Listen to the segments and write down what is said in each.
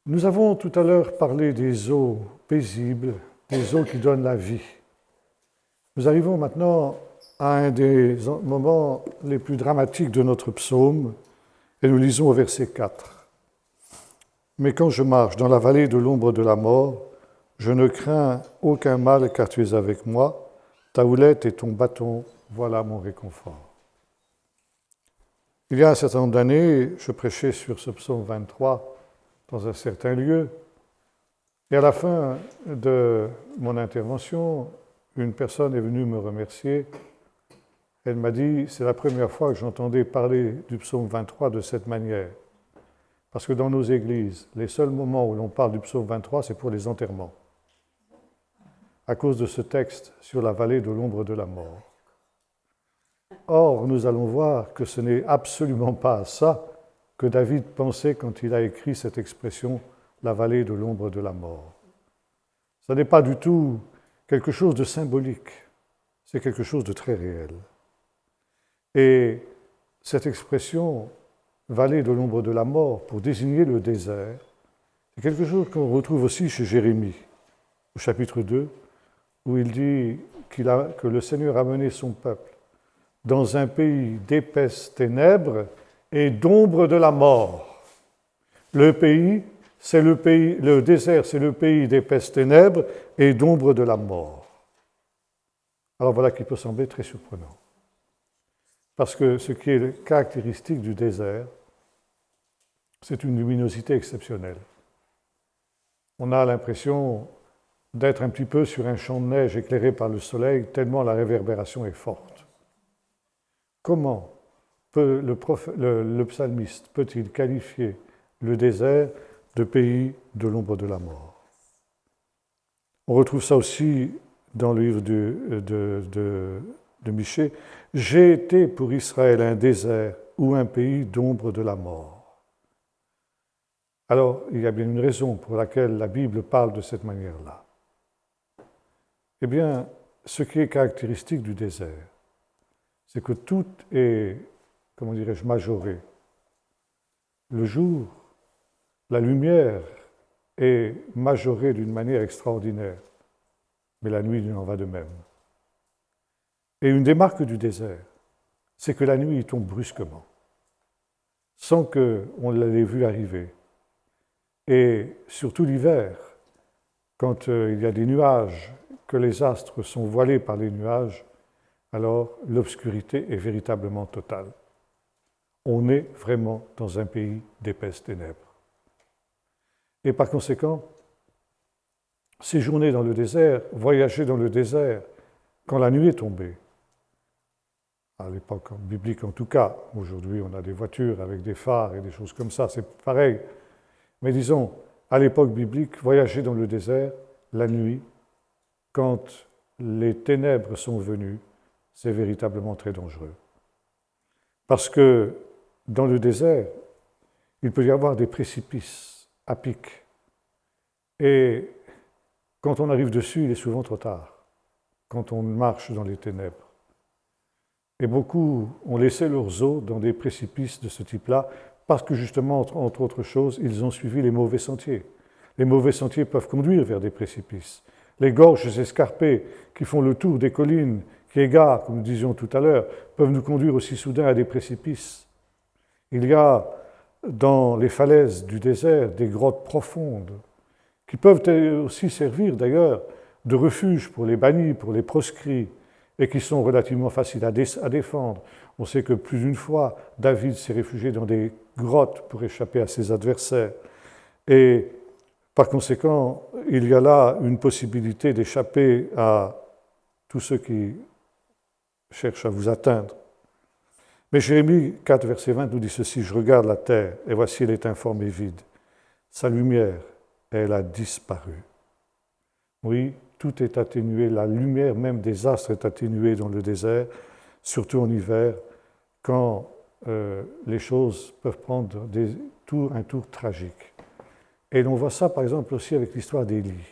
Nous avons tout à l'heure parlé des eaux paisibles, des eaux qui donnent la vie. Nous arrivons maintenant à un des moments les plus dramatiques de notre psaume, et nous lisons au verset 4. « Mais quand je marche dans la vallée de l'ombre de la mort, je ne crains aucun mal car tu es avec moi, ta houlette et ton bâton, voilà mon réconfort. » Il y a un certain nombre d'années, je prêchais sur ce psaume 23 dans un certain lieu, et à la fin de mon intervention, une personne est venue me remercier. Elle m'a dit, c'est la première fois que j'entendais parler du psaume 23 de cette manière. Parce que dans nos églises, les seuls moments où l'on parle du psaume 23, c'est pour les enterrements, à cause de ce texte sur la vallée de l'ombre de la mort. Or, nous allons voir que ce n'est absolument pas à ça que David pensait quand il a écrit cette expression « la vallée de l'ombre de la mort ». Ce n'est pas du tout quelque chose de symbolique, c'est quelque chose de très réel. Et cette expression « vallée de l'ombre de la mort » pour désigner le désert, c'est quelque chose qu'on retrouve aussi chez Jérémie, au chapitre 2, où il dit que le Seigneur a mené son peuple dans un pays d'épaisses ténèbres et d'ombre de la mort. Le désert, c'est le pays d'épaisses ténèbres et d'ombre de la mort. Alors voilà qui peut sembler très surprenant. Parce que ce qui est caractéristique du désert, c'est une luminosité exceptionnelle. On a l'impression d'être un petit peu sur un champ de neige éclairé par le soleil, tellement la réverbération est forte. Comment le psalmiste peut-il qualifier le désert de pays de l'ombre de la mort? On retrouve ça aussi dans le livre de Michée. « J'ai été pour Israël un désert ou un pays d'ombre de la mort. » Alors, il y a bien une raison pour laquelle la Bible parle de cette manière-là. Eh bien, ce qui est caractéristique du désert, c'est que tout est, comment dirais-je, majoré. Le jour, la lumière est majorée d'une manière extraordinaire, mais la nuit, il en va de même. Et une des marques du désert, c'est que la nuit tombe brusquement, sans qu'on l'ait vu arriver. Et surtout l'hiver, quand il y a des nuages, que les astres sont voilés par les nuages, alors l'obscurité est véritablement totale. On est vraiment dans un pays d'épaisses ténèbres. Et par conséquent, séjourner dans le désert, voyager dans le désert, quand la nuit est tombée, à l'époque biblique en tout cas, aujourd'hui on a des voitures avec des phares et des choses comme ça, c'est pareil, mais disons, à l'époque biblique, voyager dans le désert, la nuit, quand les ténèbres sont venues, c'est véritablement très dangereux. Parce que dans le désert, il peut y avoir des précipices à pic. Et quand on arrive dessus, il est souvent trop tard, quand on marche dans les ténèbres. Et beaucoup ont laissé leurs os dans des précipices de ce type-là, parce que justement, entre autres choses, ils ont suivi les mauvais sentiers. Les mauvais sentiers peuvent conduire vers des précipices. Les gorges escarpées qui font le tour des collines, qui égarent, comme nous disions tout à l'heure, peuvent nous conduire aussi soudain à des précipices. Il y a dans les falaises du désert des grottes profondes qui peuvent aussi servir d'ailleurs de refuge pour les bannis, pour les proscrits, et qui sont relativement faciles à défendre. On sait que plus d'une fois, David s'est réfugié dans des grottes pour échapper à ses adversaires. Et par conséquent, il y a là une possibilité d'échapper à tous ceux qui cherchent à vous atteindre. Mais Jérémie 4, verset 20 nous dit ceci, « Je regarde la terre, et voici elle est informe et vide. Sa lumière, elle a disparu. » Oui, tout est atténué, la lumière même des astres est atténuée dans le désert, surtout en hiver, quand les choses peuvent prendre un tour tragique. Et l'on voit ça par exemple aussi avec l'histoire d'Élie.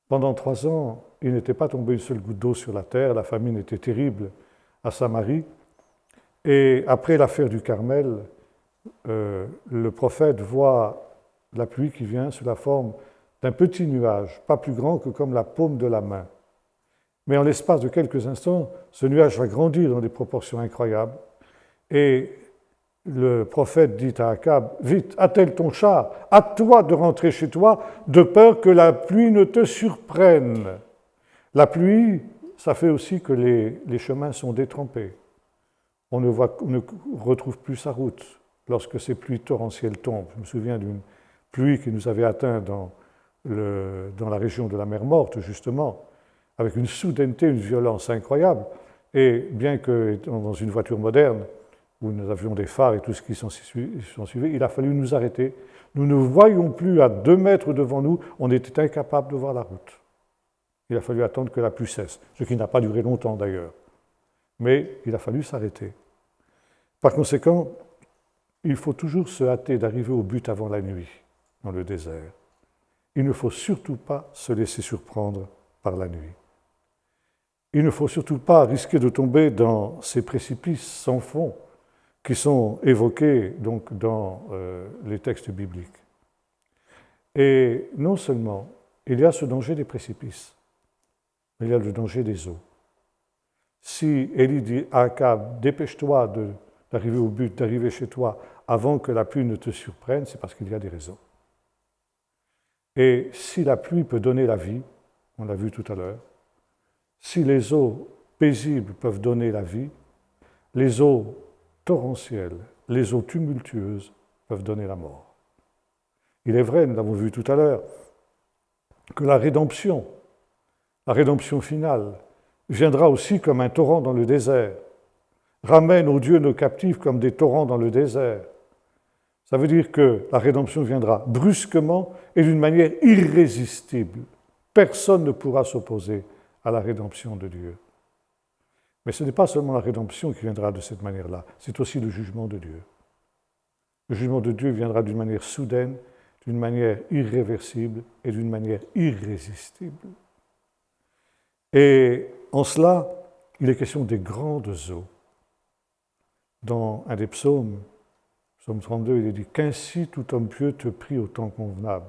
Pendant 3 ans, il n'était pas tombé une seule goutte d'eau sur la terre, la famine était terrible à Samarie. Et après l'affaire du Carmel, le prophète voit la pluie qui vient sous la forme d'un petit nuage, pas plus grand que comme la paume de la main. Mais en l'espace de quelques instants, ce nuage va grandir dans des proportions incroyables. Et le prophète dit à Akab, « Vite, attelle ton char, hâte-toi de rentrer chez toi, de peur que la pluie ne te surprenne. » La pluie, ça fait aussi que les chemins sont détrempés. On ne retrouve plus sa route lorsque ces pluies torrentielles tombent. Je me souviens d'une pluie qui nous avait atteint dans la région de la mer Morte, justement, avec une soudaineté, une violence incroyable. Et bien que dans une voiture moderne, où nous avions des phares et tout ce qui s'en suivait, il a fallu nous arrêter. Nous ne voyions plus à 2 mètres devant nous, on était incapable de voir la route. Il a fallu attendre que la pluie cesse, ce qui n'a pas duré longtemps d'ailleurs. Mais il a fallu s'arrêter. Par conséquent, il faut toujours se hâter d'arriver au but avant la nuit, dans le désert. Il ne faut surtout pas se laisser surprendre par la nuit. Il ne faut surtout pas risquer de tomber dans ces précipices sans fond qui sont évoqués donc, dans les textes bibliques. Et non seulement il y a ce danger des précipices, mais il y a le danger des eaux. Si Élie dit à Akab, dépêche-toi d'arriver au but, d'arriver chez toi avant que la pluie ne te surprenne, c'est parce qu'il y a des raisons. Et si la pluie peut donner la vie, on l'a vu tout à l'heure, si les eaux paisibles peuvent donner la vie, les eaux torrentielles, les eaux tumultueuses peuvent donner la mort. Il est vrai, nous l'avons vu tout à l'heure, que la rédemption finale, viendra aussi comme un torrent dans le désert, ramène aux dieux nos captifs comme des torrents dans le désert. Ça veut dire que la rédemption viendra brusquement et d'une manière irrésistible. Personne ne pourra s'opposer à la rédemption de Dieu. Mais ce n'est pas seulement la rédemption qui viendra de cette manière-là, c'est aussi le jugement de Dieu. Le jugement de Dieu viendra d'une manière soudaine, d'une manière irréversible et d'une manière irrésistible. Et en cela, il est question des grandes eaux. Dans un des psaumes, psaume 32, il est dit « Qu'ainsi tout homme pieux te prie au temps convenable.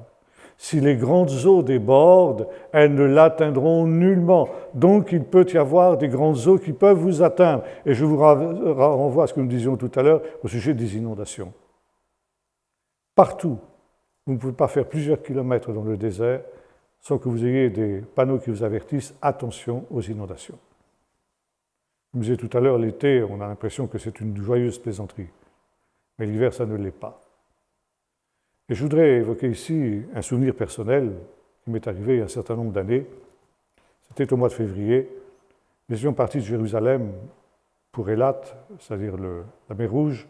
Si les grandes eaux débordent, elles ne l'atteindront nullement. Donc il peut y avoir des grandes eaux qui peuvent vous atteindre. » Et je vous renvoie à ce que nous disions tout à l'heure au sujet des inondations. Partout, vous ne pouvez pas faire plusieurs kilomètres dans le désert sans que vous ayez des panneaux qui vous avertissent « Attention aux inondations ». Comme je disais tout à l'heure, l'été, on a l'impression que c'est une joyeuse plaisanterie. Mais l'hiver, ça ne l'est pas. Et je voudrais évoquer ici un souvenir personnel qui m'est arrivé il y a un certain nombre d'années. C'était au mois de février. Nous étions partis de Jérusalem pour Eilat, c'est-à-dire la mer Rouge,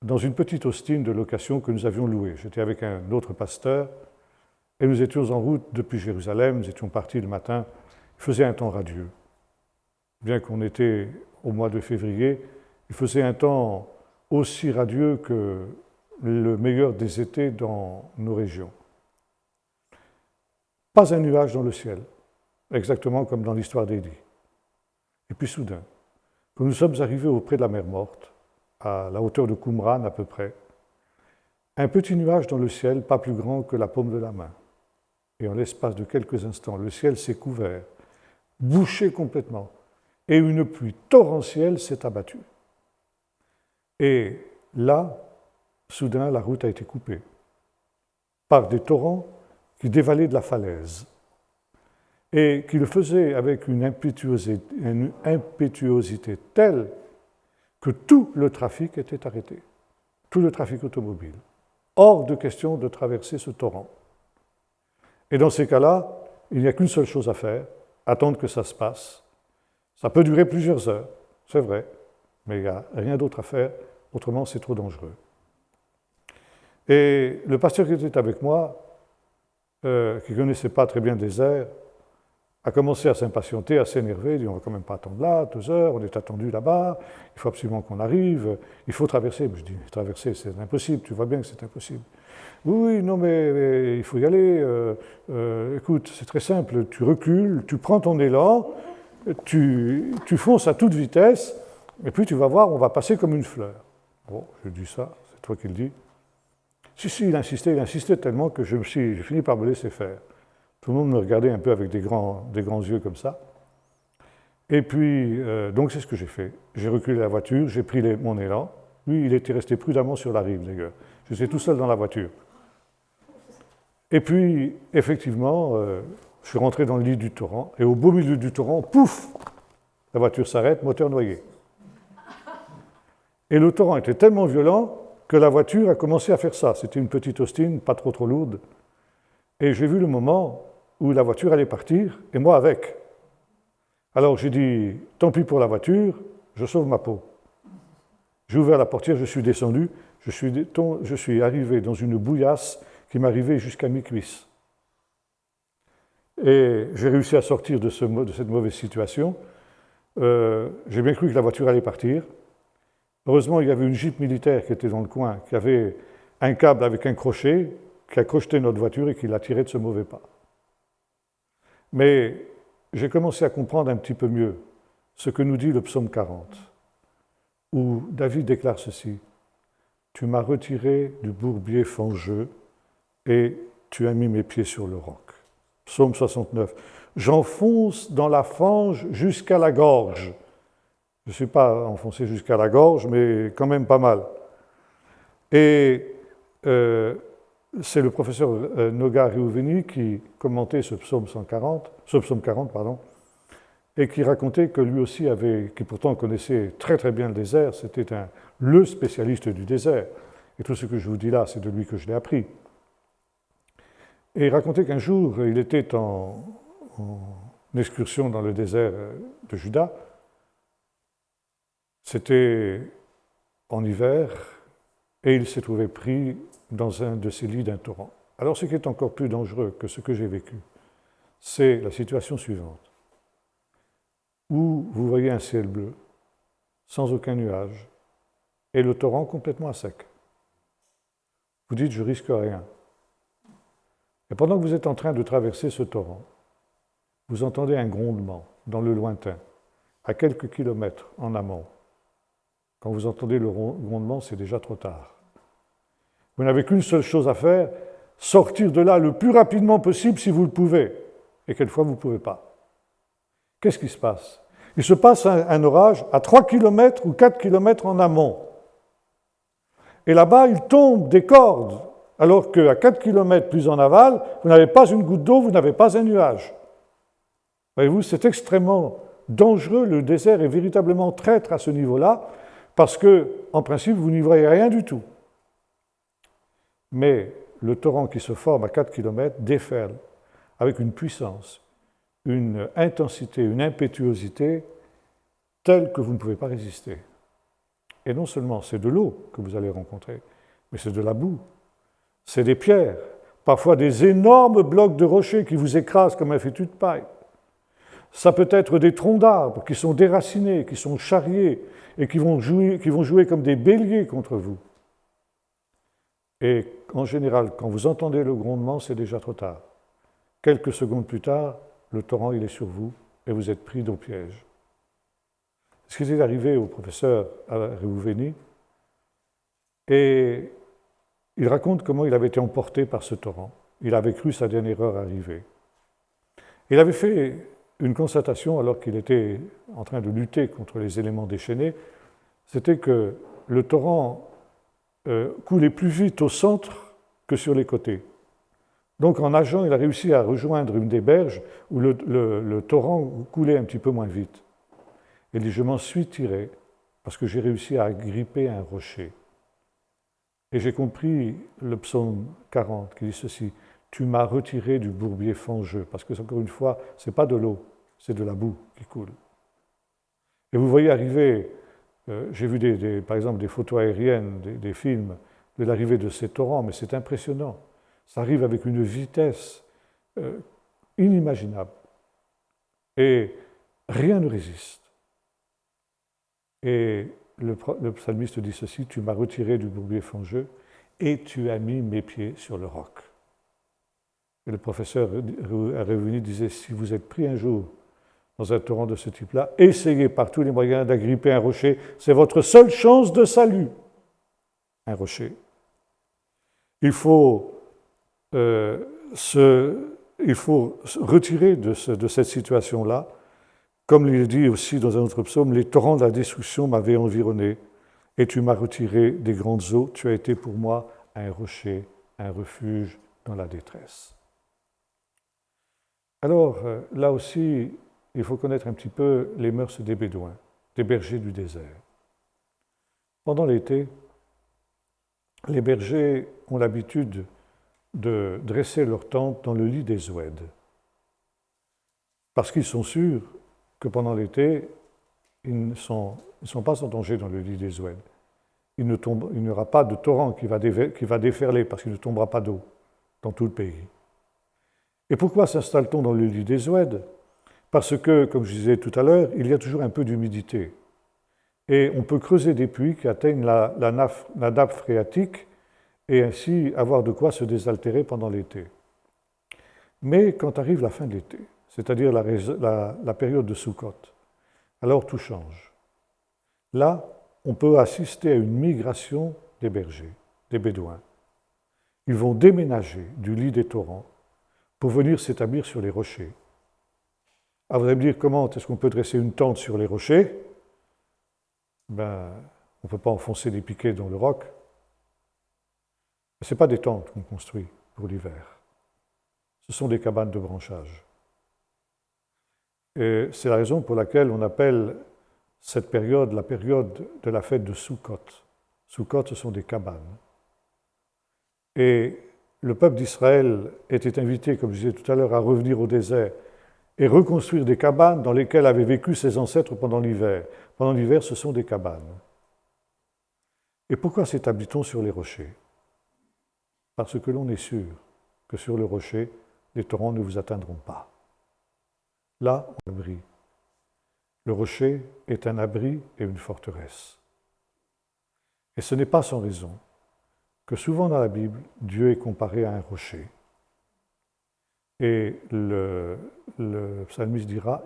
dans une petite Austin de location que nous avions louée. J'étais avec un autre pasteur et nous étions en route depuis Jérusalem. Nous étions partis le matin. Il faisait un temps radieux. Bien qu'on était au mois de février, il faisait un temps aussi radieux que le meilleur des étés dans nos régions. Pas un nuage dans le ciel, exactement comme dans l'histoire d'Élie. Et puis soudain, quand nous sommes arrivés auprès de la mer Morte, à la hauteur de Qumran à peu près, un petit nuage dans le ciel, pas plus grand que la paume de la main. Et en l'espace de quelques instants, le ciel s'est couvert, bouché complètement, et une pluie torrentielle s'est abattue. Et là, soudain, la route a été coupée par des torrents qui dévalaient de la falaise et qui le faisaient avec une impétuosité telle que tout le trafic était arrêté, tout le trafic automobile. Hors de question de traverser ce torrent. Et dans ces cas-là, il n'y a qu'une seule chose à faire, attendre que ça se passe. Ça peut durer plusieurs heures, c'est vrai, mais il n'y a rien d'autre à faire, autrement c'est trop dangereux. Et le pasteur qui était avec moi, qui ne connaissait pas très bien le désert, a commencé à s'impatienter, à s'énerver, il dit « on ne va quand même pas attendre là, 2 heures, on est attendu là-bas, il faut absolument qu'on arrive, il faut traverser. » Je dis « traverser, c'est impossible, tu vois bien que c'est impossible. » « Oui, non, mais il faut y aller, écoute, c'est très simple, tu recules, tu prends ton élan, tu fonces à toute vitesse, et puis tu vas voir, on va passer comme une fleur. » Bon, je dis ça, c'est toi qui le dis. Si, il insistait tellement que j'ai fini par me laisser faire. Tout le monde me regardait un peu avec des grands yeux comme ça. Et puis, donc c'est ce que j'ai fait. J'ai reculé la voiture, j'ai pris mon élan. Lui, il était resté prudemment sur la rive, d'ailleurs. J'étais tout seul dans la voiture. Et puis, effectivement, je suis rentré dans le lit du torrent, et au beau milieu du torrent, pouf, la voiture s'arrête, moteur noyé. Et le torrent était tellement violent que la voiture a commencé à faire ça. C'était une petite Austin, pas trop lourde. Et j'ai vu le moment où la voiture allait partir, et moi avec. Alors j'ai dit, tant pis pour la voiture, je sauve ma peau. J'ai ouvert la portière, je suis descendu, je suis arrivé dans une bouillasse qui m'arrivait jusqu'à mi-cuisse. Et j'ai réussi à sortir de cette mauvaise situation. J'ai bien cru que la voiture allait partir. Heureusement, il y avait une Jeep militaire qui était dans le coin, qui avait un câble avec un crochet, qui a crocheté notre voiture et qui l'a tiré de ce mauvais pas. Mais j'ai commencé à comprendre un petit peu mieux ce que nous dit le psaume 40, où David déclare ceci: « Tu m'as retiré du bourbier fangeux et tu as mis mes pieds sur le roc. » Psaume 69. « J'enfonce dans la fange jusqu'à la gorge. » Je ne suis pas enfoncé jusqu'à la gorge, mais quand même pas mal. Et c'est le professeur Noga Reuveni qui commentait ce psaume 40, et qui racontait que lui aussi qui pourtant connaissait très très bien le désert, c'était le spécialiste du désert. Et tout ce que je vous dis là, c'est de lui que je l'ai appris. Et il racontait qu'un jour, il était en excursion dans le désert de Juda. C'était en hiver, et il s'est trouvé pris dans un de ces lits d'un torrent. Alors ce qui est encore plus dangereux que ce que j'ai vécu, c'est la situation suivante, où vous voyez un ciel bleu, sans aucun nuage, et le torrent complètement à sec. Vous dites, je risque rien. Et pendant que vous êtes en train de traverser ce torrent, vous entendez un grondement dans le lointain, à quelques kilomètres en amont. Quand vous entendez le grondement, c'est déjà trop tard. Vous n'avez qu'une seule chose à faire, sortir de là le plus rapidement possible si vous le pouvez. Et quelquefois, vous ne pouvez pas. Qu'est-ce qui se passe? Il se passe un orage à 3 km ou 4 km en amont. Et là-bas, il tombe des cordes, alors qu'à 4 km plus en aval, vous n'avez pas une goutte d'eau, vous n'avez pas un nuage. Voyez-vous, c'est extrêmement dangereux. Le désert est véritablement traître à ce niveau-là, parce que, en principe, vous n'y voyez rien du tout. Mais le torrent qui se forme à 4 km déferle avec une puissance, une intensité, une impétuosité telle que vous ne pouvez pas résister. Et non seulement c'est de l'eau que vous allez rencontrer, mais c'est de la boue, c'est des pierres, parfois des énormes blocs de rochers qui vous écrasent comme un fétu de paille. Ça peut être des troncs d'arbres qui sont déracinés, qui sont charriés et qui vont jouer comme des béliers contre vous. Et en général, quand vous entendez le grondement, c'est déjà trop tard. Quelques secondes plus tard, le torrent il est sur vous et vous êtes pris au piège. Ce qui est arrivé au professeur Reuveni, et il raconte comment il avait été emporté par ce torrent. Il avait cru sa dernière heure arriver. Il avait fait une constatation alors qu'il était en train de lutter contre les éléments déchaînés, c'était que le torrent coulait plus vite au centre que sur les côtés. Donc en nageant, il a réussi à rejoindre une des berges où le torrent coulait un petit peu moins vite. Il dit, je m'en suis tiré parce que j'ai réussi à agripper un rocher. Et j'ai compris le psaume 40 qui dit ceci, « Tu m'as retiré du bourbier fangeux », parce que, encore une fois, ce n'est pas de l'eau, c'est de la boue qui coule. Et vous voyez arriver, j'ai vu par exemple des photos aériennes, des films de l'arrivée de ces torrents, mais c'est impressionnant. Ça arrive avec une vitesse inimaginable. Et rien ne résiste. Et le psalmiste dit ceci, « Tu m'as retiré du bourbier fangeux et tu as mis mes pieds sur le roc. » Et le professeur Reuveni disait, si vous êtes pris un jour dans un torrent de ce type-là, essayez par tous les moyens d'agripper un rocher, c'est votre seule chance de salut. Un rocher. Il faut, il faut se retirer de cette situation-là. Comme il est dit aussi dans un autre psaume, les torrents de la destruction m'avaient environné, et tu m'as retiré des grandes eaux, tu as été pour moi un rocher, un refuge dans la détresse. Alors, là aussi, il faut connaître un petit peu les mœurs des Bédouins, des bergers du désert. Pendant l'été, les bergers ont l'habitude de dresser leur tente dans le lit des oueds, parce qu'ils sont sûrs que pendant l'été, ils ne sont pas en danger dans le lit des oueds. Il n'y aura pas de torrent qui va déferler, parce qu'il ne tombera pas d'eau dans tout le pays. Et pourquoi s'installe-t-on dans le lit des oueds? Parce que, comme je disais tout à l'heure, il y a toujours un peu d'humidité. Et on peut creuser des puits qui atteignent la nappe phréatique et ainsi avoir de quoi se désaltérer pendant l'été. Mais quand arrive la fin de l'été, c'est-à-dire la période de Sukkot, alors tout change. Là, on peut assister à une migration des bergers, des Bédouins. Ils vont déménager du lit des torrents pour venir s'établir sur les rochers. Ah, vous allez me dire, comment est-ce qu'on peut dresser une tente sur les rochers? Ben, on ne peut pas enfoncer des piquets dans le roc. Ce n'est pas des tentes qu'on construit pour l'hiver. Ce sont des cabanes de branchage. Et c'est la raison pour laquelle on appelle cette période la période de la fête de Sukkot. Sukkot, ce sont des cabanes. Et le peuple d'Israël était invité, comme je disais tout à l'heure, à revenir au désert et reconstruire des cabanes dans lesquelles avaient vécu ses ancêtres pendant l'hiver. Pendant l'hiver, ce sont des cabanes. Et pourquoi s'établit-on sur les rochers? Parce que l'on est sûr que sur le rocher, les torrents ne vous atteindront pas. Là, on brille. Le rocher est un abri et une forteresse. Et ce n'est pas sans raison que souvent dans la Bible, Dieu est comparé à un rocher. Et le psalmiste dira,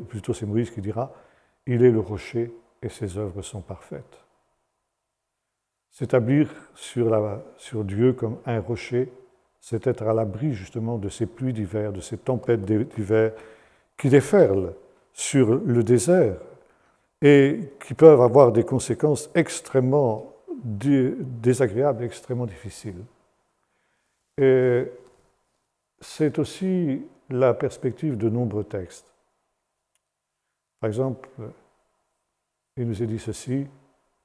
plutôt c'est Moïse qui dira, il est le rocher et ses œuvres sont parfaites. S'établir sur Dieu comme un rocher, c'est être à l'abri justement de ces pluies d'hiver, de ces tempêtes d'hiver qui déferlent sur le désert et qui peuvent avoir des conséquences extrêmement désagréables, extrêmement difficiles. Et c'est aussi la perspective de nombreux textes. Par exemple, il nous est dit ceci,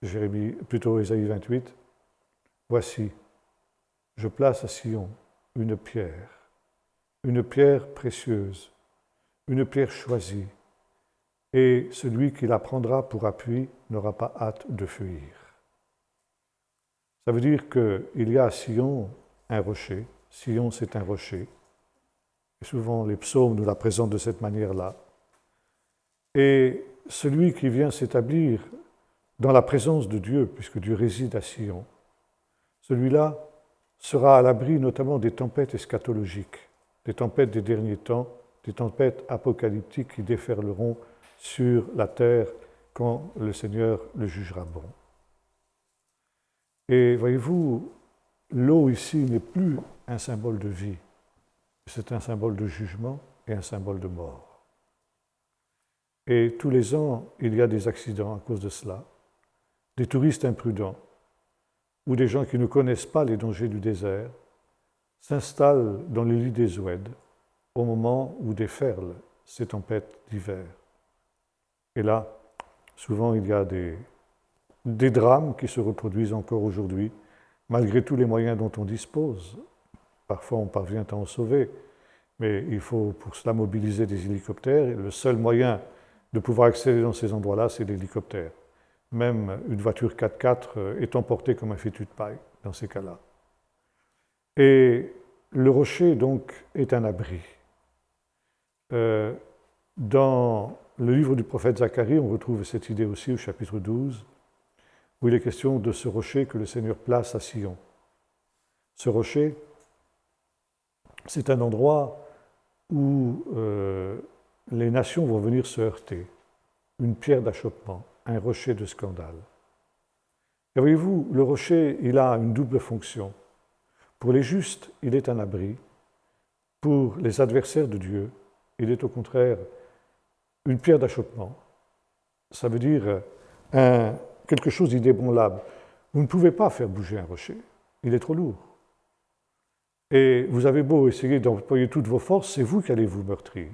Ésaïe 28, « Voici, je place à Sion une pierre précieuse, une pierre choisie, et celui qui la prendra pour appui n'aura pas hâte de fuir. » Ça veut dire qu'il y a à Sion un rocher. Sion, c'est un rocher. Et souvent, les psaumes nous la présentent de cette manière-là. Et celui qui vient s'établir dans la présence de Dieu, puisque Dieu réside à Sion, celui-là sera à l'abri notamment des tempêtes eschatologiques, des tempêtes des derniers temps, des tempêtes apocalyptiques qui déferleront sur la terre quand le Seigneur le jugera bon. Et voyez-vous, l'eau ici n'est plus un symbole de vie, c'est un symbole de jugement et un symbole de mort. Et tous les ans, il y a des accidents à cause de cela, des touristes imprudents ou des gens qui ne connaissent pas les dangers du désert s'installent dans le lit des oueds au moment où déferlent ces tempêtes d'hiver. Et là, souvent, il y a des drames qui se reproduisent encore aujourd'hui, malgré tous les moyens dont on dispose. Parfois, on parvient à en sauver, mais il faut pour cela mobiliser des hélicoptères. Et le seul moyen de pouvoir accéder dans ces endroits-là, c'est l'hélicoptère. Même une voiture 4x4 est emportée comme un fétu de paille dans ces cas-là. Et le rocher, donc, est un abri. Dans le livre du prophète Zacharie, on retrouve cette idée aussi au chapitre 12, où il est question de ce rocher que le Seigneur place à Sion. Ce rocher, c'est un endroit où les nations vont venir se heurter, une pierre d'achoppement, un rocher de scandale. Et voyez-vous, le rocher, il a une double fonction. Pour les justes, il est un abri. Pour les adversaires de Dieu, il est au contraire une pierre d'achoppement. Ça veut dire quelque chose d'inébranlable. Vous ne pouvez pas faire bouger un rocher, il est trop lourd. Et vous avez beau essayer d'employer toutes vos forces, c'est vous qui allez vous meurtrir.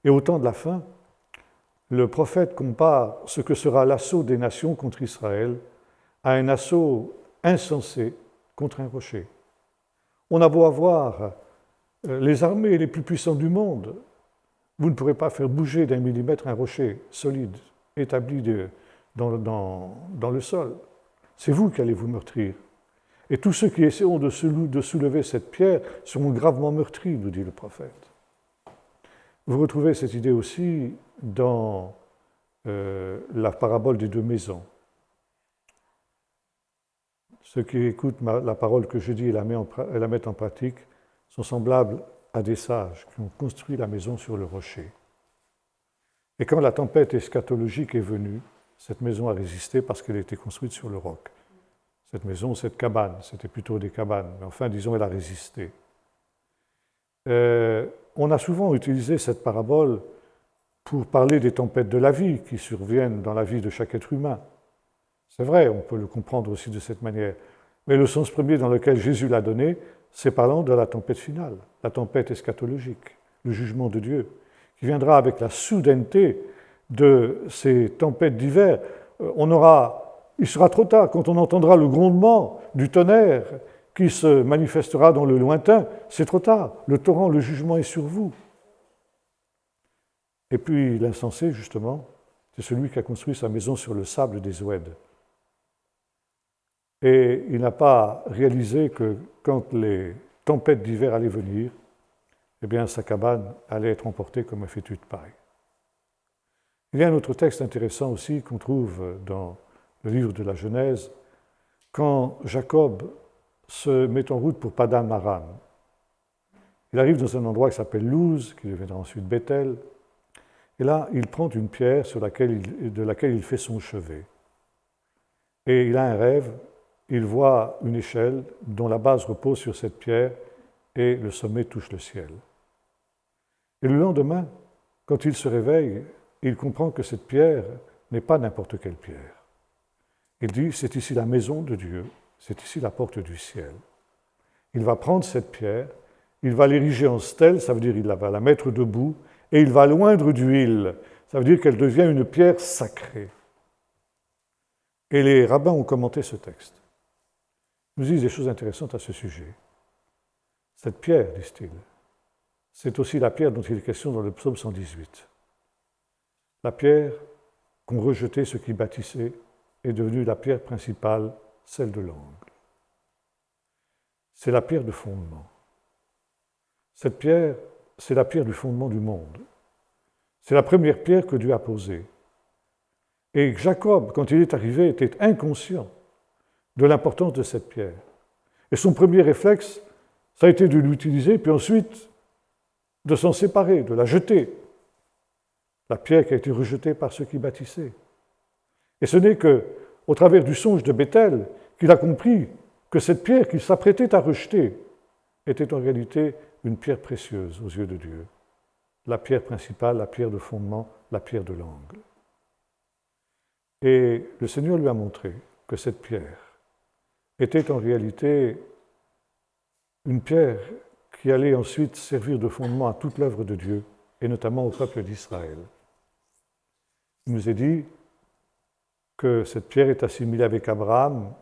Et au temps de la fin, le prophète compare ce que sera l'assaut des nations contre Israël à un assaut insensé contre un rocher. On a beau avoir les armées les plus puissantes du monde, vous ne pourrez pas faire bouger d'un millimètre un rocher solide, établi dans le sol. C'est vous qui allez vous meurtrir. Et tous ceux qui essaieront de soulever cette pierre seront gravement meurtris, nous dit le prophète. Vous retrouvez cette idée aussi dans la parabole des deux maisons. Ceux qui écoutent la parole que je dis et la mettent en pratique sont semblables à des sages qui ont construit la maison sur le rocher. Et quand la tempête eschatologique est venue, cette maison a résisté parce qu'elle était construite sur le roc. Cette maison, cette cabane, c'était plutôt des cabanes, mais enfin, disons, elle a résisté. On a souvent utilisé cette parabole pour parler des tempêtes de la vie qui surviennent dans la vie de chaque être humain. C'est vrai, on peut le comprendre aussi de cette manière. Mais le sens premier dans lequel Jésus l'a donné, c'est parlant de la tempête finale, la tempête eschatologique, le jugement de Dieu, qui viendra avec la soudaineté de ces tempêtes d'hiver. Il sera trop tard quand on entendra le grondement du tonnerre qui se manifestera dans le lointain. C'est trop tard, le torrent, le jugement est sur vous. Et puis l'insensé, justement, c'est celui qui a construit sa maison sur le sable des oueds. Et il n'a pas réalisé que quand les tempêtes d'hiver allaient venir, eh bien sa cabane allait être emportée comme un fétu de paille. Il y a un autre texte intéressant aussi qu'on trouve dans le livre de la Genèse, quand Jacob se met en route pour Padan Aram. Il arrive dans un endroit qui s'appelle Luz, qui deviendra ensuite Bethel, et là, il prend une pierre de laquelle il fait son chevet. Et il a un rêve, il voit une échelle dont la base repose sur cette pierre et le sommet touche le ciel. Et le lendemain, quand il se réveille, il comprend que cette pierre n'est pas n'importe quelle pierre. Il dit, c'est ici la maison de Dieu, c'est ici la porte du ciel. Il va prendre cette pierre, il va l'ériger en stèle, ça veut dire qu'il va la mettre debout, et il va l'oindre d'huile, ça veut dire qu'elle devient une pierre sacrée. Et les rabbins ont commenté ce texte. Ils nous disent des choses intéressantes à ce sujet. Cette pierre, disent-ils, c'est aussi la pierre dont il est question dans le psaume 118. La pierre qu'ont rejetée ceux qui bâtissaient est devenue la pierre principale, celle de l'angle. C'est la pierre de fondement. Cette pierre, c'est la pierre du fondement du monde. C'est la première pierre que Dieu a posée. Et Jacob, quand il est arrivé, était inconscient de l'importance de cette pierre. Et son premier réflexe, ça a été de l'utiliser, puis ensuite de s'en séparer, de la jeter. La pierre qui a été rejetée par ceux qui bâtissaient. Et ce n'est qu'au travers du songe de Bethel qu'il a compris que cette pierre qu'il s'apprêtait à rejeter était en réalité une pierre précieuse aux yeux de Dieu. La pierre principale, la pierre de fondement, la pierre de l'angle. Et le Seigneur lui a montré que cette pierre était en réalité une pierre qui allait ensuite servir de fondement à toute l'œuvre de Dieu, et notamment au peuple d'Israël. Il nous est dit que cette pierre est assimilée avec Abraham.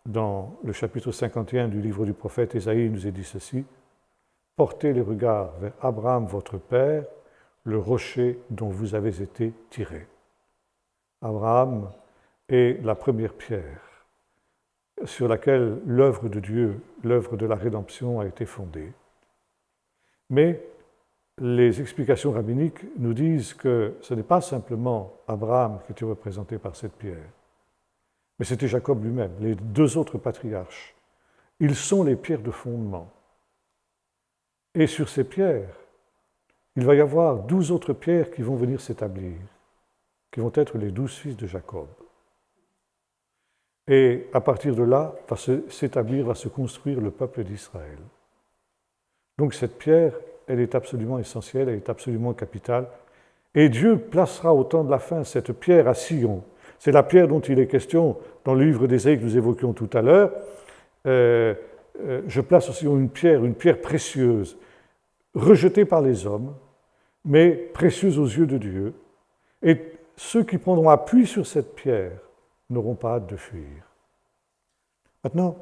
Dans le chapitre 51 du livre du prophète Ésaïe, il nous est dit ceci: « Portez les regards vers Abraham, votre père, le rocher dont vous avez été tirés. » Abraham est la première pierre sur laquelle l'œuvre de Dieu, l'œuvre de la rédemption a été fondée. Mais les explications rabbiniques nous disent que ce n'est pas simplement Abraham qui était représenté par cette pierre, mais c'était Jacob lui-même, les deux autres patriarches. Ils sont les pierres de fondement. Et sur ces pierres, il va y avoir 12 autres pierres qui vont venir s'établir, qui vont être les 12 fils de Jacob. Et à partir de là, va s'établir, va se construire le peuple d'Israël. Donc cette pierre, elle est absolument essentielle, elle est absolument capitale. Et Dieu placera au temps de la fin cette pierre à Sion. C'est la pierre dont il est question dans le livre d'Ésaïe que nous évoquions tout à l'heure. Je place aussi une pierre précieuse, rejetée par les hommes, mais précieuse aux yeux de Dieu. Et ceux qui prendront appui sur cette pierre n'auront pas hâte de fuir. Maintenant,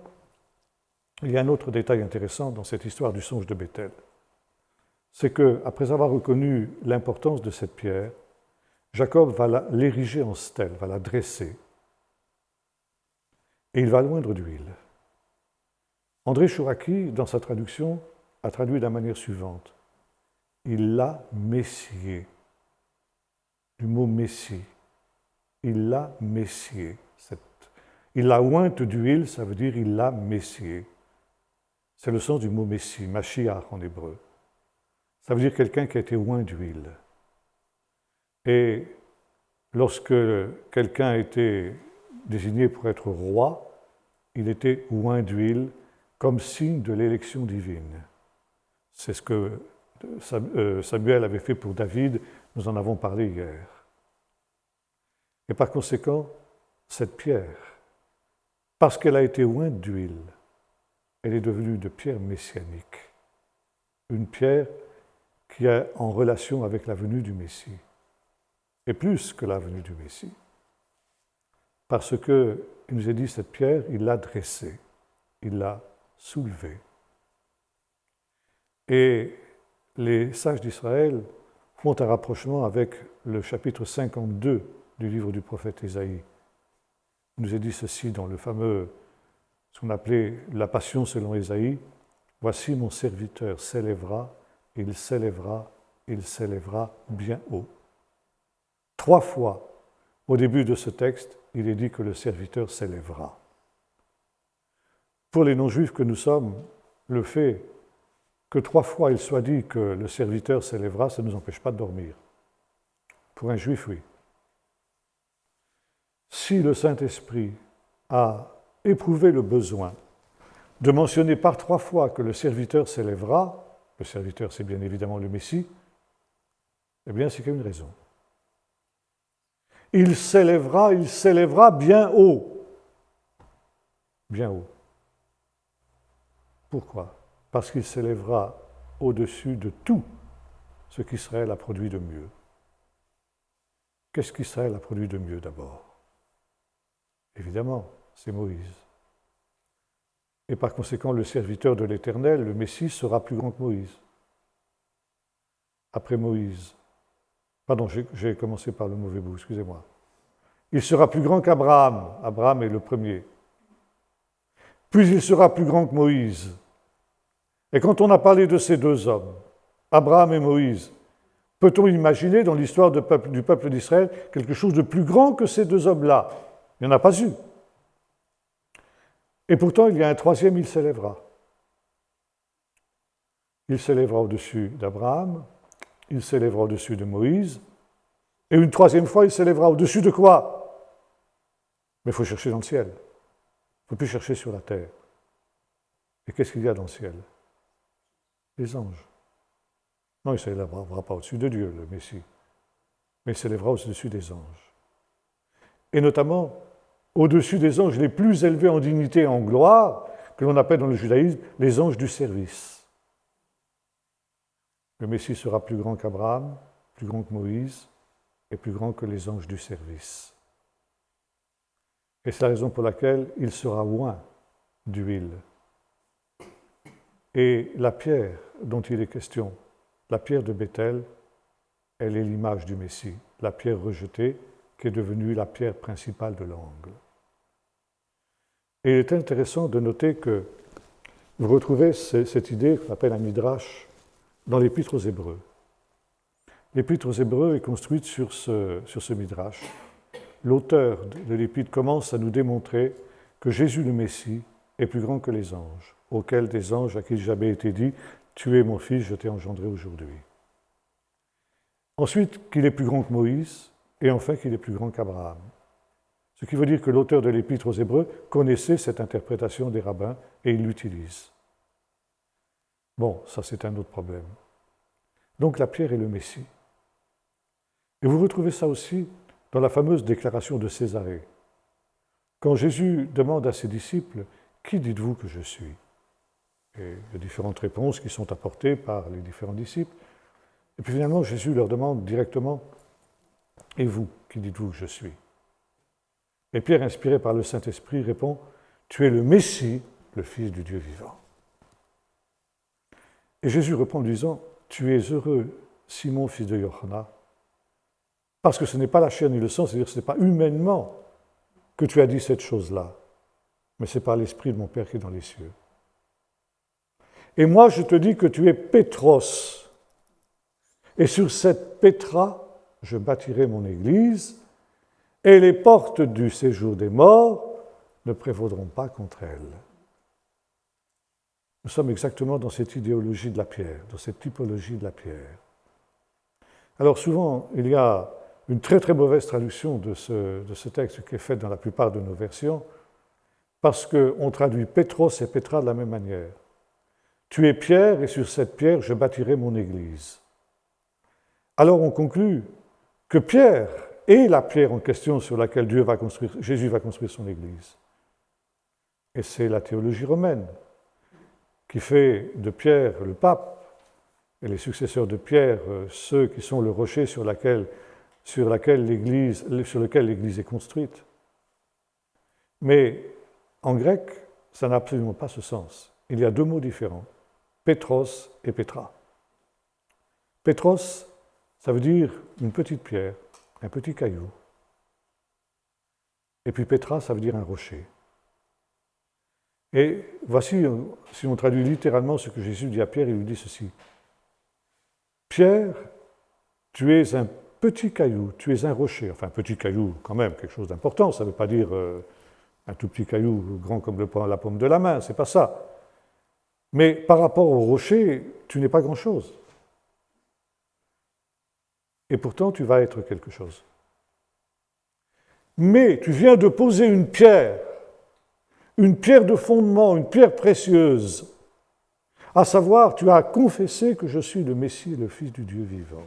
il y a un autre détail intéressant dans cette histoire du songe de Béthel. C'est qu'après avoir reconnu l'importance de cette pierre, Jacob va l'ériger en stèle, va la dresser, et il va l'oindre d'huile. André Chouraki, dans sa traduction, a traduit de la manière suivante. Il l'a messié. Du mot messie. Il l'a messié. Il l'a ointe d'huile, ça veut dire il l'a messié. C'est le sens du mot messie, Mashiach en hébreu. Ça veut dire quelqu'un qui a été oint d'huile. Et lorsque quelqu'un a été désigné pour être roi, il était oint d'huile comme signe de l'élection divine. C'est ce que Samuel avait fait pour David, nous en avons parlé hier. Et par conséquent, cette pierre, parce qu'elle a été ointe d'huile, elle est devenue de pierre messianique. Une pierre qui est en relation avec la venue du Messie. Et plus que la venue du Messie. Parce qu'il nous a dit cette pierre, il l'a dressée, il l'a soulevée. Et les sages d'Israël font un rapprochement avec le chapitre 52 du livre du prophète Ésaïe. Il nous est dit ceci dans le fameux, ce qu'on appelait la Passion selon Ésaïe. « Voici mon serviteur s'élèvera, il s'élèvera, il s'élèvera bien haut. » 3 fois, au début de ce texte, il est dit que le serviteur s'élèvera. Pour les non-juifs que nous sommes, le fait que 3 fois il soit dit que le serviteur s'élèvera, ça ne nous empêche pas de dormir. Pour un juif, oui. Si le Saint-Esprit a éprouvé le besoin de mentionner par 3 fois que le serviteur s'élèvera, le serviteur c'est bien évidemment le Messie, eh bien c'est qu'il y a une raison. Il s'élèvera bien haut. Bien haut. Pourquoi ? Parce qu'il s'élèvera au-dessus de tout ce qu'Israël a produit de mieux. Qu'est-ce qu'Israël a produit de mieux d'abord ? Évidemment, c'est Moïse. Et par conséquent, le serviteur de l'Éternel, le Messie, sera plus grand que Moïse. Après Moïse, pardon, j'ai commencé par le mauvais bout, excusez-moi. Il sera plus grand qu'Abraham. Abraham est le premier. Puis il sera plus grand que Moïse. Et quand on a parlé de ces 2 hommes, Abraham et Moïse, peut-on imaginer dans l'histoire du peuple d'Israël quelque chose de plus grand que ces 2 hommes-là ? Il n'y en a pas eu. Et pourtant, il y a un 3e, il s'élèvera. Il s'élèvera au-dessus d'Abraham, il s'élèvera au-dessus de Moïse, et une 3e fois, il s'élèvera au-dessus de quoi ? Mais il faut chercher dans le ciel. Il ne faut plus chercher sur la terre. Et qu'est-ce qu'il y a dans le ciel ? Les anges. Non, il ne s'élèvera pas au-dessus de Dieu, le Messie, mais il s'élèvera au-dessus des anges. Et notamment au-dessus des anges les plus élevés en dignité et en gloire, que l'on appelle dans le judaïsme les anges du service. Le Messie sera plus grand qu'Abraham, plus grand que Moïse, et plus grand que les anges du service. Et c'est la raison pour laquelle il sera oint d'huile. Et la pierre dont il est question, la pierre de Béthel, elle est l'image du Messie, la pierre rejetée qui est devenue la pierre principale de l'angle. Et il est intéressant de noter que vous retrouvez cette idée qu'on appelle un midrash dans l'Épître aux Hébreux. L'Épître aux Hébreux est construite sur ce midrash. L'auteur de l'Épître commence à nous démontrer que Jésus le Messie est plus grand que les anges, auxquels des anges à qui j'avais été dit « Tu es mon fils, je t'ai engendré aujourd'hui ». Ensuite, qu'il est plus grand que Moïse, et enfin qu'il est plus grand qu'Abraham. Ce qui veut dire que l'auteur de l'Épître aux Hébreux connaissait cette interprétation des rabbins et il l'utilise. Bon, ça c'est un autre problème. Donc la pierre est le Messie. Et vous retrouvez ça aussi dans la fameuse déclaration de Césarée. Quand Jésus demande à ses disciples « Qui dites-vous que je suis ?» Et il y a différentes réponses qui sont apportées par les différents disciples. Et puis finalement, Jésus leur demande directement « Et vous, qui dites-vous que je suis ?» Et Pierre, inspiré par le Saint-Esprit, répond « Tu es le Messie, le Fils du Dieu vivant. » Et Jésus répond en disant « Tu es heureux, Simon, fils de Johanna, parce que ce n'est pas la chair ni le sang, c'est-à-dire que ce n'est pas humainement que tu as dit cette chose-là, mais c'est par l'Esprit de mon Père qui est dans les cieux. Et moi, je te dis que tu es Pétros, et sur cette Pétra, je bâtirai mon Église, et les portes du séjour des morts ne prévaudront pas contre elle. Nous sommes exactement dans cette idéologie de la pierre, dans cette typologie de la pierre. Alors souvent, il y a une très très mauvaise traduction de ce texte qui est faite dans la plupart de nos versions, parce qu'on traduit Pétros et Pétra de la même manière. Tu es pierre, et sur cette pierre, je bâtirai mon Église. Alors on conclut que Pierre est la pierre en question sur laquelle Jésus va construire son Église. Et c'est la théologie romaine qui fait de Pierre le pape, et les successeurs de Pierre ceux qui sont le rocher sur lequel l'Église est construite. Mais en grec, ça n'a absolument pas ce sens. Il y a deux mots différents, Pétros et Pétra. Pétros, ça veut dire une petite pierre, un petit caillou. Et puis Pétra, ça veut dire un rocher. Et voici, si on traduit littéralement ce que Jésus dit à Pierre, il lui dit ceci. Pierre, tu es un petit caillou, tu es un rocher. Enfin, un petit caillou, quand même, quelque chose d'important. Ça ne veut pas dire un tout petit caillou grand comme la paume de la main, c'est pas ça. Mais par rapport au rocher, tu n'es pas grand-chose. Et pourtant, tu vas être quelque chose. Mais tu viens de poser une pierre de fondement, une pierre précieuse, à savoir, tu as confessé que je suis le Messie, le Fils du Dieu vivant.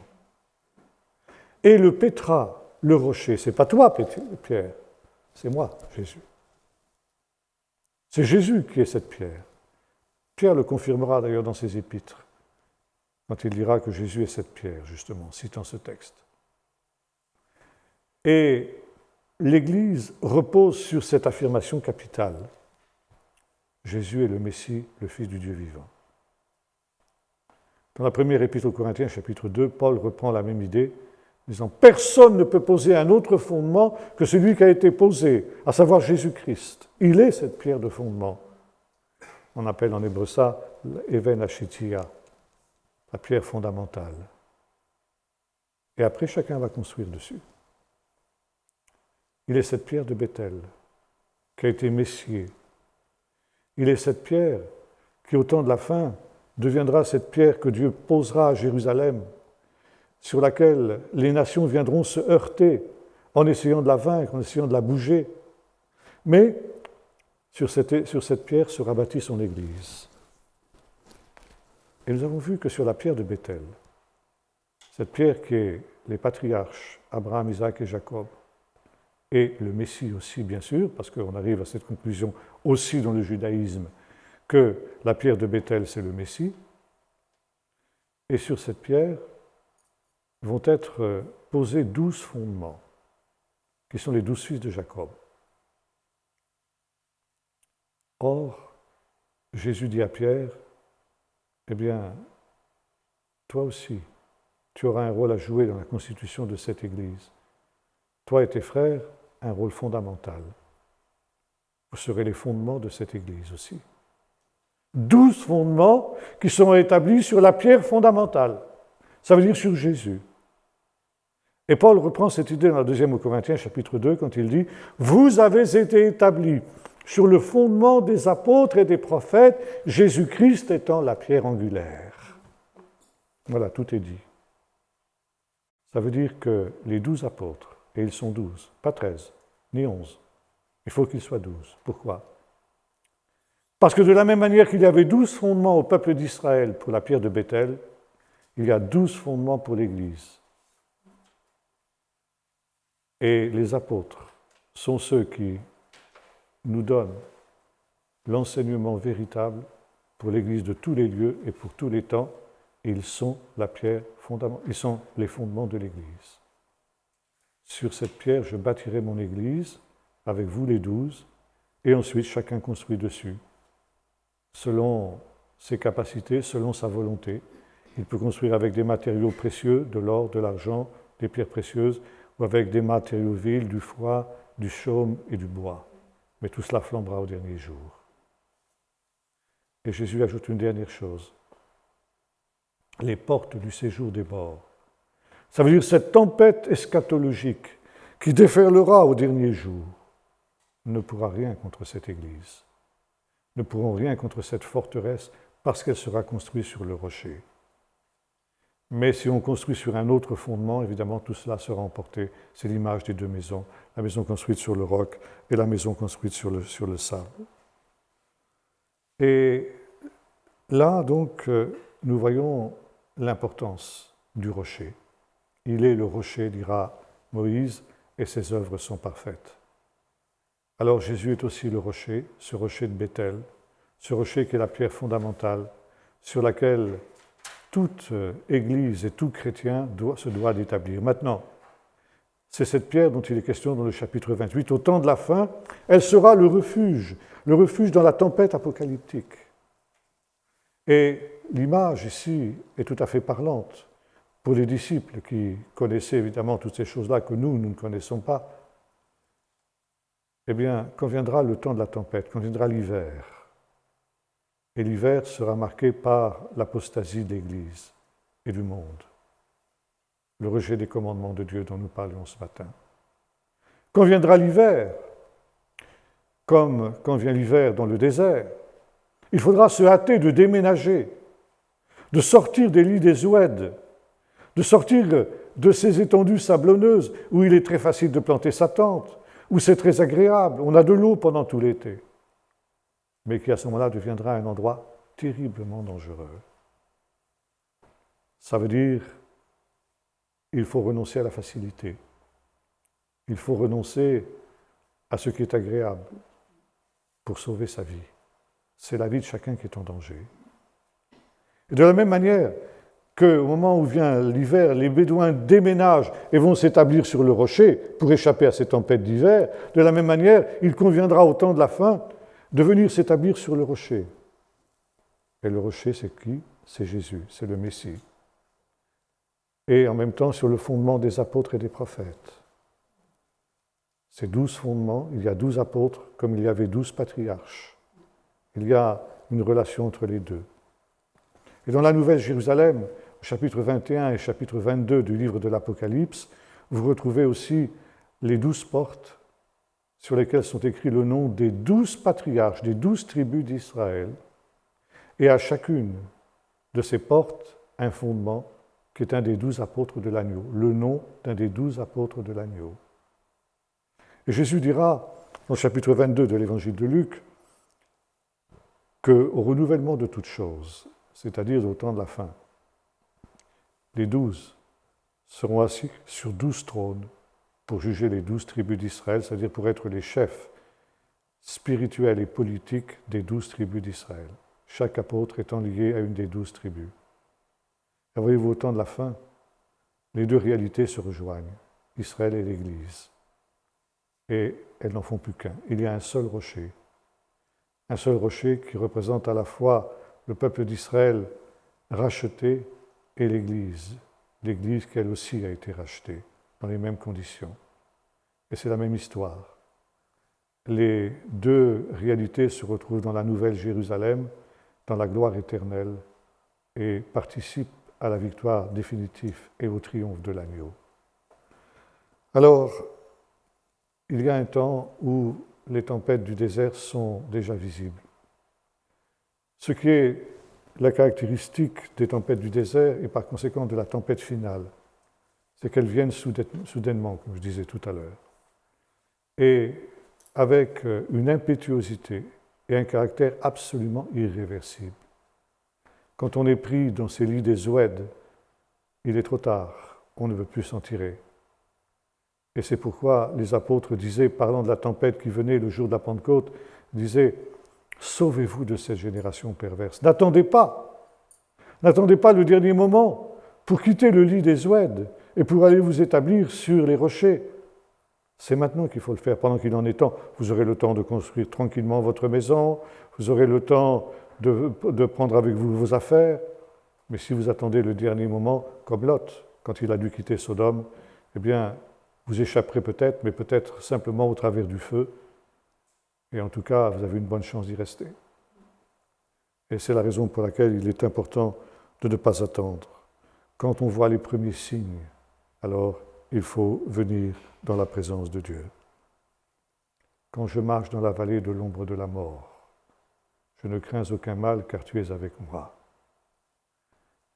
Et le Pétra, le rocher, c'est pas toi, Pierre, c'est moi, Jésus. C'est Jésus qui est cette pierre. Pierre le confirmera d'ailleurs dans ses épîtres, quand il dira que Jésus est cette pierre, justement, citant ce texte. Et l'Église repose sur cette affirmation capitale. Jésus est le Messie, le Fils du Dieu vivant. Dans la première épître aux Corinthiens, chapitre 2, Paul reprend la même idée, disant « Personne ne peut poser un autre fondement que celui qui a été posé, à savoir Jésus-Christ. Il est cette pierre de fondement. » On appelle en hébreu ça l'Even Ashitia, la pierre fondamentale. Et après, chacun va construire dessus. Il est cette pierre de Bethel, qui a été messier. Il est cette pierre qui, au temps de la fin, deviendra cette pierre que Dieu posera à Jérusalem, sur laquelle les nations viendront se heurter en essayant de la vaincre, en essayant de la bouger. Mais sur cette pierre sera bâtie son Église. Et nous avons vu que sur la pierre de Bethel, cette pierre qui est les patriarches, Abraham, Isaac et Jacob, et le Messie aussi, bien sûr, parce qu'on arrive à cette conclusion aussi dans le judaïsme, que la pierre de Bethel, c'est le Messie. Et sur cette pierre vont être posés 12 fondements, qui sont les 12 fils de Jacob. Or, Jésus dit à Pierre, eh bien, toi aussi, tu auras un rôle à jouer dans la constitution de cette Église. Toi et tes frères, un rôle fondamental. Vous serez les fondements de cette Église aussi. 12 fondements qui seront établis sur la pierre fondamentale. Ça veut dire sur Jésus. Et Paul reprend cette idée dans la deuxième aux Corinthiens, chapitre 2, quand il dit « Vous avez été établis sur le fondement des apôtres et des prophètes, Jésus-Christ étant la pierre angulaire. » Voilà, tout est dit. Ça veut dire que les 12 apôtres, et ils sont 12, pas 13, ni 11. Il faut qu'il soit 12. Pourquoi? Parce que de la même manière qu'il y avait 12 fondements au peuple d'Israël pour la pierre de Béthel, il y a 12 fondements pour l'Église. Et les apôtres sont ceux qui nous donnent l'enseignement véritable pour l'Église de tous les lieux et pour tous les temps. Ils sont la pierre fondamentale, ils sont les fondements de l'Église. Sur cette pierre, je bâtirai mon Église, avec vous les 12, et ensuite chacun construit dessus, selon ses capacités, selon sa volonté. Il peut construire avec des matériaux précieux, de l'or, de l'argent, des pierres précieuses, ou avec des matériaux vils, du foie, du chaume et du bois. Mais tout cela flambera au dernier jour. Et Jésus ajoute une dernière chose. Les portes du séjour des morts. Ça veut dire cette tempête eschatologique qui déferlera au dernier jour ne pourra rien contre cette Église, ne pourront rien contre cette forteresse parce qu'elle sera construite sur le rocher. Mais si on construit sur un autre fondement, évidemment, tout cela sera emporté. C'est l'image des deux maisons, la maison construite sur le roc et la maison construite sur le sable. Et là, donc, nous voyons l'importance du rocher. Il est le rocher, dira Moïse, et ses œuvres sont parfaites. Alors Jésus est aussi le rocher, ce rocher de Béthel, ce rocher qui est la pierre fondamentale sur laquelle toute Église et tout chrétien se doit d'établir. Maintenant, c'est cette pierre dont il est question dans le chapitre 28. Au temps de la fin, elle sera le refuge dans la tempête apocalyptique. Et l'image ici est tout à fait parlante pour les disciples qui connaissaient évidemment toutes ces choses-là que nous ne connaissons pas. Eh bien, quand viendra le temps de la tempête, quand viendra l'hiver, et l'hiver sera marqué par l'apostasie de l'Église et du monde, le rejet des commandements de Dieu dont nous parlions ce matin. Quand viendra l'hiver, comme quand vient l'hiver dans le désert, il faudra se hâter de déménager, de sortir des lits des ouèdes, de sortir de ces étendues sablonneuses où il est très facile de planter sa tente, où c'est très agréable, on a de l'eau pendant tout l'été, mais qui à ce moment-là deviendra un endroit terriblement dangereux. Ça veut dire qu'il faut renoncer à la facilité, il faut renoncer à ce qui est agréable pour sauver sa vie. C'est la vie de chacun qui est en danger. Et de la même manière qu'au moment où vient l'hiver, les Bédouins déménagent et vont s'établir sur le rocher pour échapper à ces tempêtes d'hiver, de la même manière, il conviendra au temps de la fin de venir s'établir sur le rocher. Et le rocher, c'est qui? C'est Jésus, c'est le Messie. Et en même temps, sur le fondement des apôtres et des prophètes. Ces 12 fondements, il y a 12 apôtres comme il y avait 12 patriarches. Il y a une relation entre les deux. Et dans la Nouvelle Jérusalem, au chapitre 21 et chapitre 22 du livre de l'Apocalypse, vous retrouvez aussi les 12 portes sur lesquelles sont écrits le nom des 12 patriarches, des 12 tribus d'Israël, et à chacune de ces portes, un fondement qui est un des 12 apôtres de l'agneau, le nom d'un des 12 apôtres de l'agneau. Et Jésus dira, dans le chapitre 22 de l'Évangile de Luc, qu'au renouvellement de toutes choses, c'est-à-dire au temps de la fin, les 12 seront assis sur 12 trônes pour juger les 12 tribus d'Israël, c'est-à-dire pour être les chefs spirituels et politiques des 12 tribus d'Israël, chaque apôtre étant lié à une des 12 tribus. Et voyez-vous, au temps de la fin, les deux réalités se rejoignent, Israël et l'Église. Et elles n'en font plus qu'un. Il y a un seul rocher qui représente à la fois le peuple d'Israël racheté et l'Église qui elle aussi a été rachetée dans les mêmes conditions. Et c'est la même histoire. Les deux réalités se retrouvent dans la Nouvelle Jérusalem, dans la gloire éternelle, et participent à la victoire définitive et au triomphe de l'agneau. Alors, il y a un temps où les tempêtes du désert sont déjà visibles. Ce qui est la caractéristique des tempêtes du désert et par conséquent de la tempête finale, c'est qu'elles viennent soudainement, comme je disais tout à l'heure. et avec une impétuosité et un caractère absolument irréversible. Quand on est pris dans ces lits des Zouèdes, il est trop tard, on ne veut plus s'en tirer. Et c'est pourquoi les apôtres disaient, parlant de la tempête qui venait le jour de la Pentecôte, disaient « Sauvez-vous de cette génération perverse. N'attendez pas le dernier moment pour quitter le lit des Zouèdes et pour aller vous établir sur les rochers. C'est maintenant qu'il faut le faire, pendant qu'il en est temps. Vous aurez le temps de construire tranquillement votre maison, vous aurez le temps de prendre avec vous vos affaires. Mais si vous attendez le dernier moment, comme Lot, quand il a dû quitter Sodome, eh bien, vous échapperez peut-être, mais peut-être simplement au travers du feu. Et en tout cas, vous avez une bonne chance d'y rester. Et c'est la raison pour laquelle il est important de ne pas attendre. Quand on voit les premiers signes, alors il faut venir dans la présence de Dieu. Quand je marche dans la vallée de l'ombre de la mort, je ne crains aucun mal car tu es avec moi.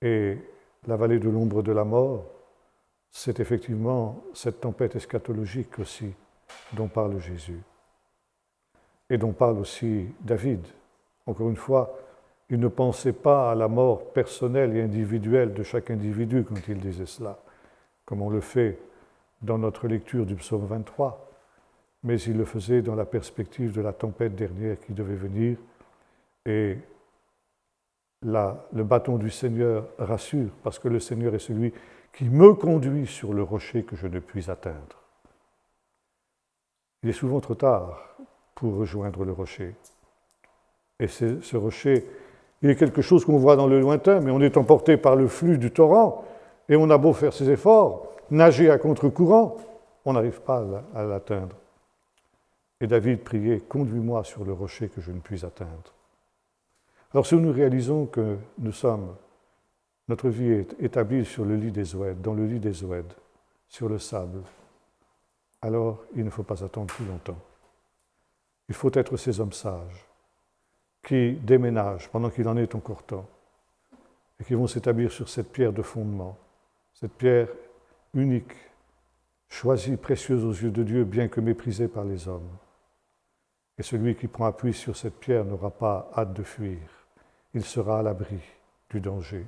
Et la vallée de l'ombre de la mort, c'est effectivement cette tempête eschatologique aussi dont parle Jésus et dont parle aussi David. Encore une fois, il ne pensait pas à la mort personnelle et individuelle de chaque individu quand il disait cela, comme on le fait dans notre lecture du psaume 23, mais il le faisait dans la perspective de la tempête dernière qui devait venir. Et là, le bâton du Seigneur rassure, parce que le Seigneur est celui qui me conduit sur le rocher que je ne puis atteindre. Il est souvent trop tard pour rejoindre le rocher. Et ce rocher, il est quelque chose qu'on voit dans le lointain, mais on est emporté par le flux du torrent, et on a beau faire ses efforts, nager à contre-courant, on n'arrive pas à l'atteindre. Et David priait, « Conduis-moi sur le rocher que je ne puis atteindre ». Alors si nous réalisons que notre vie est établie sur le lit des Zouèdes, dans le lit des Zouèdes, sur le sable, alors il ne faut pas attendre plus longtemps. Il faut être ces hommes sages qui déménagent pendant qu'il en est encore temps et qui vont s'établir sur cette pierre de fondement, cette pierre unique, choisie, précieuse aux yeux de Dieu, bien que méprisée par les hommes. Et celui qui prend appui sur cette pierre n'aura pas hâte de fuir. Il sera à l'abri du danger.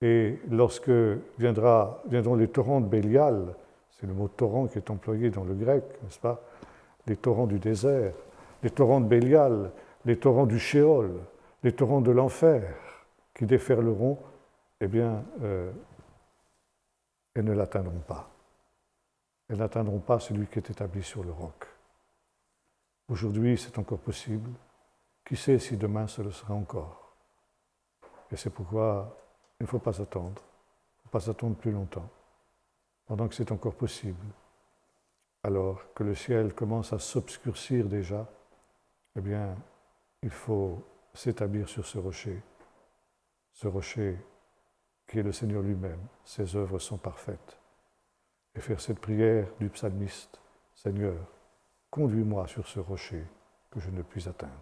Et lorsque viendront les torrents de Bélial, c'est le mot torrent qui est employé dans le grec, n'est-ce pas? Les torrents du désert, les torrents de Bélial, les torrents du Shéol, les torrents de l'enfer qui déferleront, eh bien, elles ne l'atteindront pas. Elles n'atteindront pas celui qui est établi sur le roc. Aujourd'hui, c'est encore possible. Qui sait si demain ce le sera encore? Et c'est pourquoi il ne faut pas attendre. Il ne faut pas attendre plus longtemps. Pendant que c'est encore possible, alors que le ciel commence à s'obscurcir déjà, eh bien, il faut s'établir sur ce rocher qui est le Seigneur lui-même. Ses œuvres sont parfaites. Et faire cette prière du psalmiste, « Seigneur, conduis-moi sur ce rocher que je ne puis atteindre. »